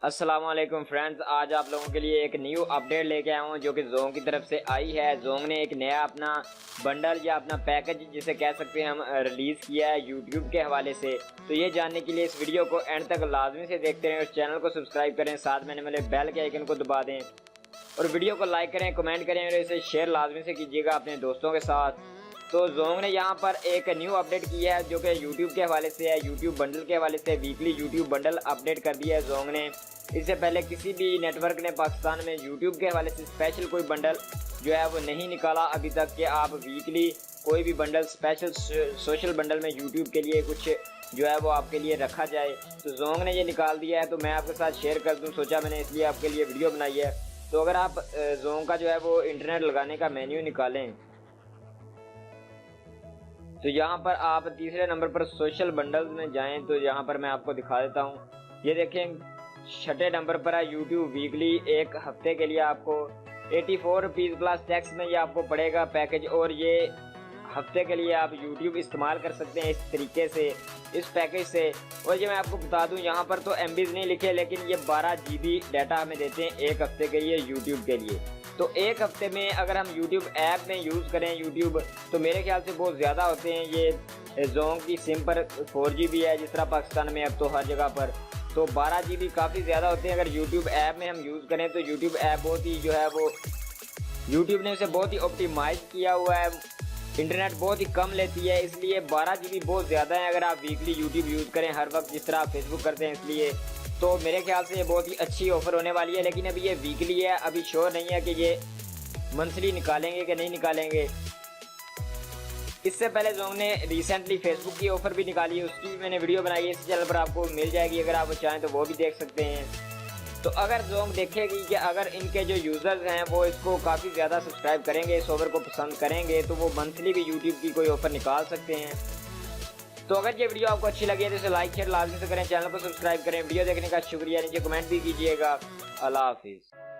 अस्सलामुअलैकुम फ्रेंड्स, आज आप लोगों के लिए एक न्यू अपडेट लेके आया हूँ जो कि जोंग की तरफ से आई है। जोंग ने एक नया अपना बंडल या अपना पैकेज जिसे कह सकते हैं हम रिलीज़ किया है यूट्यूब के हवाले से। तो ये जानने के लिए इस वीडियो को एंड तक लाजमी से देखते रहें और चैनल को सब्सक्राइब करें, साथ में वाले बेल के आइकन को दबा दें और वीडियो को लाइक करें, कमेंट करें और इसे शेयर लाजमी से कीजिएगा अपने दोस्तों के साथ। तो जोंग ने यहाँ पर एक न्यू अपडेट किया है जो कि यूट्यूब के हवाले से है, यूट्यूब बंडल के हवाले से वीकली यूट्यूब बंडल अपडेट कर दिया है जोंग ने। इससे पहले किसी भी नेटवर्क ने पाकिस्तान में यूट्यूब के हवाले से स्पेशल कोई बंडल जो है वो नहीं निकाला अभी तक कि आप वीकली कोई भी बंडल स्पेशल सोशल बंडल में यूट्यूब के लिए कुछ जो है वो आपके लिए रखा जाए। तो जोंग ने ये निकाल दिया है, तो मैं आपके साथ शेयर कर दूं, सोचा मैंने इसलिए आपके लिए वीडियो बनाई है। तो अगर आप जोंग का जो है वो इंटरनेट लगाने का मेन्यू निकालें तो यहाँ पर आप तीसरे नंबर पर सोशल बंडल्स में जाएं तो यहाँ पर मैं आपको दिखा देता हूँ। ये देखें, छठे नंबर पर है यूट्यूब वीकली। एक हफ्ते के लिए आपको 84 रुपीज़ प्लस टैक्स में ये आपको पड़ेगा पैकेज, और ये हफ्ते के लिए आप यूट्यूब इस्तेमाल कर सकते हैं इस तरीके से, इस पैकेज से। और ये मैं आपको बता दूं, यहाँ पर तो MBs नहीं लिखे, लेकिन ये 12 GB डाटा हमें देते हैं एक हफ्ते के लिए यूट्यूब के लिए। तो एक हफ्ते में अगर हम यूट्यूब ऐप में यूज़ करें यूट्यूब, तो मेरे ख्याल से बहुत ज़्यादा होते हैं। ये जोंग की सिम पर 4 GB है जिस तरह पाकिस्तान में अब तो हर जगह पर, तो 12 GB काफ़ी ज़्यादा होते हैं। अगर यूट्यूब ऐप में हम यूज़ करें तो यूट्यूब ऐप बहुत ही जो है वो यूट्यूब ने उसे बहुत ही ऑप्टिमाइज़ किया हुआ है, इंटरनेट बहुत ही कम लेती है, इसलिए 12 GB बहुत ज़्यादा है अगर आप वीकली यूट्यूब यूज़ करें हर वक्त जिस तरह आप फेसबुक करते हैं। इसलिए तो मेरे ख्याल से ये बहुत ही अच्छी ऑफ़र होने वाली है, लेकिन अभी ये वीकली है, अभी श्योर नहीं है कि ये मंथली निकालेंगे कि नहीं निकालेंगे। इससे पहले जोंग ने रिसेंटली फेसबुक की ऑफ़र भी निकाली है, उसकी भी मैंने वीडियो बनाई है, इस चैनल पर आपको मिल जाएगी, अगर आप चाहें तो वो भी देख सकते हैं। तो अगर जोंग देखेगी कि अगर इनके जो यूज़र्स हैं वो इसको काफ़ी ज़्यादा सब्सक्राइब करेंगे, इस ऑफ़र को पसंद करेंगे, तो वो मंथली भी यूट्यूब की कोई ऑफ़र निकाल सकते हैं। तो अगर ये वीडियो आपको अच्छी लगी है तो इसे लाइक शेयर लाजमी से करें, चैनल को सब्सक्राइब करें। वीडियो देखने का शुक्रिया, नीचे कमेंट भी कीजिएगा। अल्लाह हाफिज़।